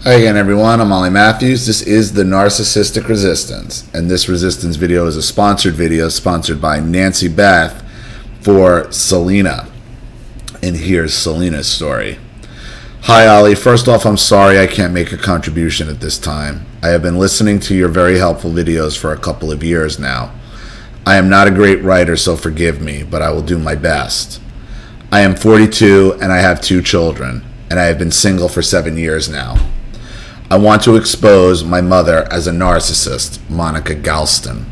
Hi again everyone, I'm Ollie Matthews. This is the Narcissistic Resistance, and this resistance video is a sponsored video sponsored by Nancy Beth for Selena. And here's Selena's story. Hi Ollie, first off I'm sorry I can't make a contribution at this time. I have been listening to your very helpful videos for a couple of years now. I am not a great writer, so forgive me, but I will do my best. I am 42 and I have 2 children, and I have been single for 7 years now. I want to expose my mother as a narcissist, Monica Galston.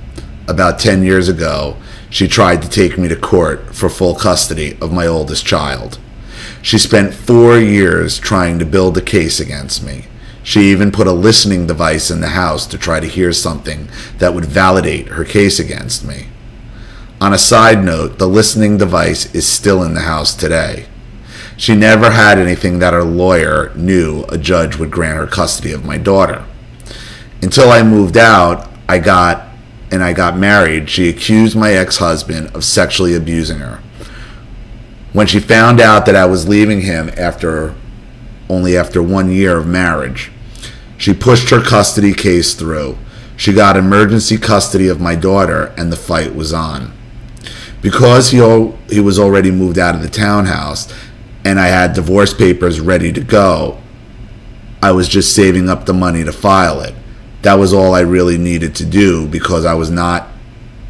About 10 years ago, she tried to take me to court for full custody of my oldest child. She spent 4 years trying to build a case against me. She even put a listening device in the house to try to hear something that would validate her case against me. On a side note, the listening device is still in the house today. She never had anything that her lawyer knew a judge would grant her custody of my daughter. Until I moved out, I got married, she accused my ex-husband of sexually abusing her. When she found out that I was leaving him only after 1 year of marriage, she pushed her custody case through. She got emergency custody of my daughter, and the fight was on. Because he was already moved out of the townhouse, and I had divorce papers ready to go, I was just saving up the money to file it. That was all I really needed to do because I was not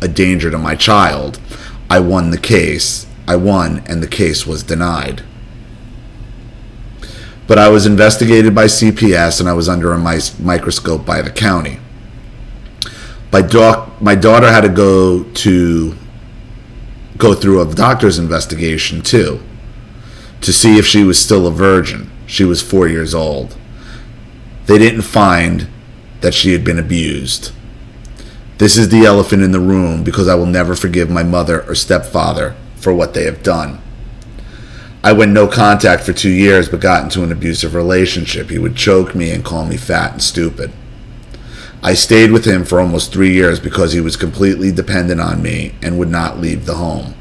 a danger to my child. I won the case. I won, and the case was denied. But I was investigated by CPS, and I was under a microscope by the county. My daughter had to go through a doctor's investigation too, to see if she was still a virgin. She was 4 years old. They didn't find that she had been abused. This is the elephant in the room because I will never forgive my mother or stepfather for what they have done. I went no contact for 2 years but got into an abusive relationship. He would choke me and call me fat and stupid. I stayed with him for almost 3 years because he was completely dependent on me and would not leave the home.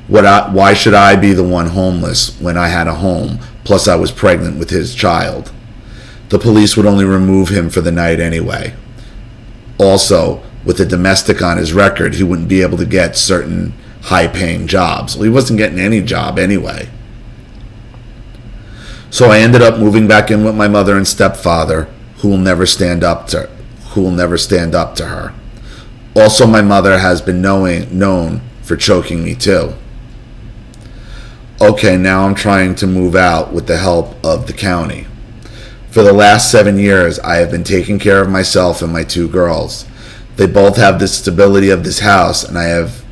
Why should I be the one homeless when I had a home, plus I was pregnant with his child? The police would only remove him for the night anyway. Also, with a domestic on his record, he wouldn't be able to get certain high-paying jobs. Well, he wasn't getting any job anyway. So I ended up moving back in with my mother and stepfather, who will never stand up to her. Also, my mother has been known for choking me too. Okay, now I'm trying to move out with the help of the county. For the last 7 years, I have been taking care of myself and my 2 girls. They both have the stability of this house, and I have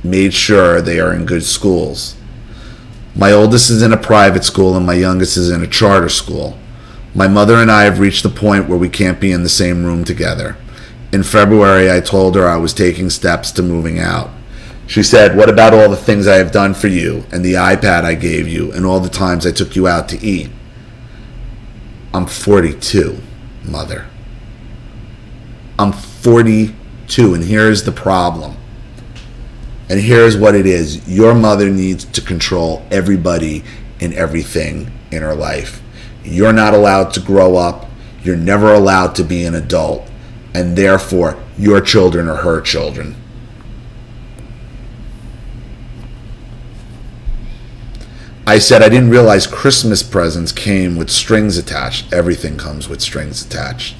made sure they are in good schools. My oldest is in a private school, and my youngest is in a charter school. My mother and I have reached the point where we can't be in the same room together. In February, I told her I was taking steps to moving out. She said, "What about all the things I have done for you, and the iPad I gave you, and all the times I took you out to eat?" I'm 42, mother. I'm 42, and here's the problem. And here's what it is. Your mother needs to control everybody and everything in her life. You're not allowed to grow up. You're never allowed to be an adult. And therefore, your children are her children. I said I didn't realize Christmas presents came with strings attached. Everything comes with strings attached.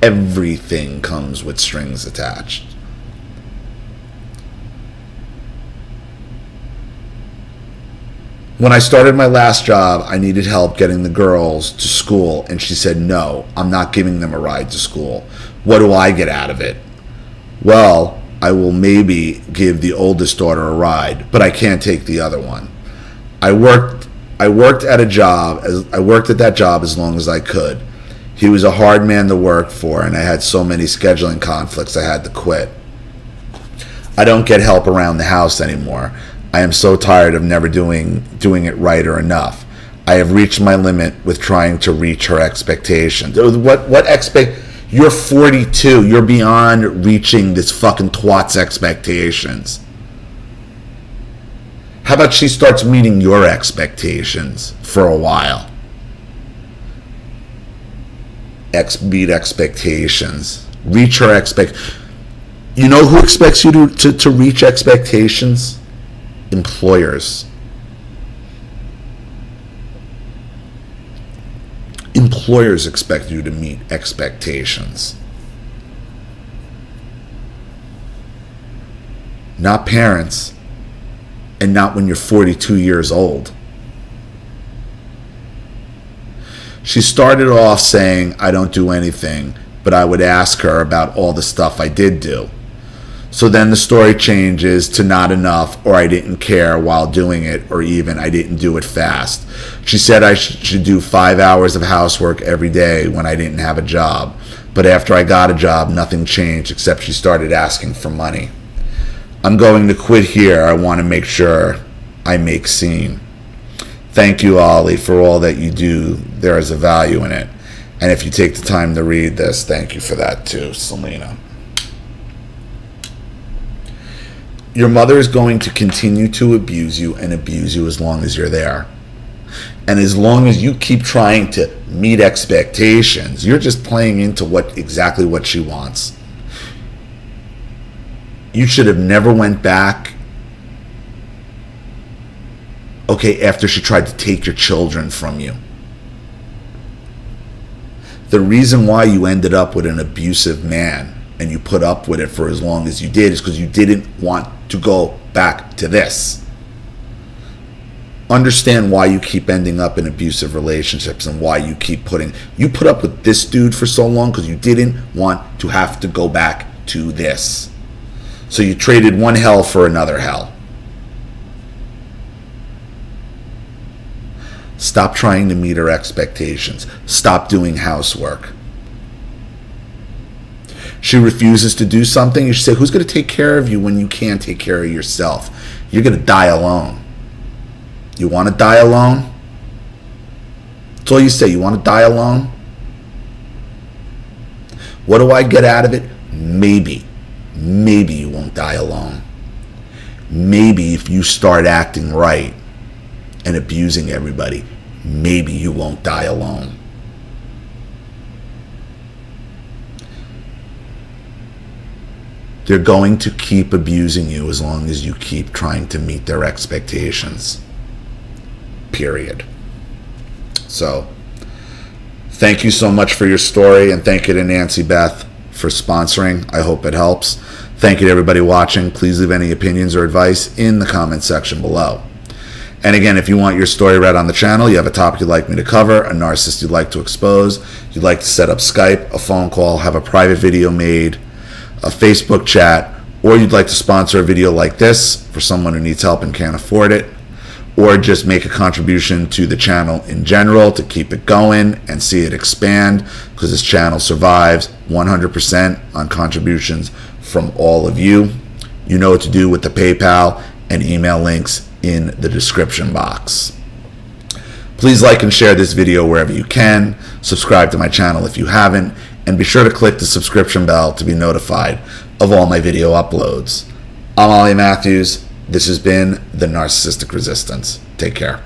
Everything comes with strings attached. When I started my last job, I needed help getting the girls to school, and she said, "No, I'm not giving them a ride to school. What do I get out of it?" "Well, I will maybe give the oldest daughter a ride, but I can't take the other one." I worked at that job as long as I could. He was a hard man to work for, and I had so many scheduling conflicts I had to quit. I don't get help around the house anymore. I am so tired of never doing it right or enough. I have reached my limit with trying to reach her expectations. You're 42. You're beyond reaching this fucking twat's expectations. How about she starts meeting your expectations for a while? meet expectations. Reach her You know who expects you to reach expectations? Employers. Employers expect you to meet expectations. Not parents, and not when you're 42 years old. She started off saying, I don't do anything, but I would ask her about all the stuff I did do. So then the story changes to not enough, or I didn't care while doing it, or even I didn't do it fast. She said I should do 5 hours of housework every day when I didn't have a job. But after I got a job, nothing changed except she started asking for money. I'm going to quit here. I want to make sure I make scene. Thank you, Ollie, for all that you do. There is a value in it. And if you take the time to read this, thank you for that too, Selena. Your mother is going to continue to abuse you and abuse you as long as you're there. And as long as you keep trying to meet expectations, you're just playing into exactly what she wants. You should have never went back, after she tried to take your children from you. The reason why you ended up with an abusive man and you put up with it for as long as you did is because you didn't want to go back to this. Understand why you keep ending up in abusive relationships and why you put up with this dude for so long because you didn't want to have to go back to this. So you traded one hell for another hell. Stop trying to meet her expectations. Stop doing housework. She refuses to do something. You should say, who's going to take care of you when you can't take care of yourself? You're going to die alone. You want to die alone? That's all you say. You want to die alone? What do I get out of it? Maybe you won't die alone. Maybe if you start acting right and abusing everybody, maybe you won't die alone. They're going to keep abusing you as long as you keep trying to meet their expectations. Period. So, thank you so much for your story, and thank you to Nancy Beth for sponsoring. I hope it helps. Thank you to everybody watching. Please leave any opinions or advice in the comment section below. And again, if you want your story read on the channel, you have a topic you'd like me to cover, a narcissist you'd like to expose, you'd like to set up Skype, a phone call, have a private video made, a Facebook chat, or you'd like to sponsor a video like this for someone who needs help and can't afford it, or just make a contribution to the channel in general to keep it going and see it expand, because this channel survives 100% on contributions from all of you. You know what to do with the PayPal and email links in the description box. Please like and share this video wherever you can. Subscribe to my channel if you haven't, and be sure to click the subscription bell to be notified of all my video uploads. I'm Ollie Matthews. This has been The Narcissistic Resistance. Take care.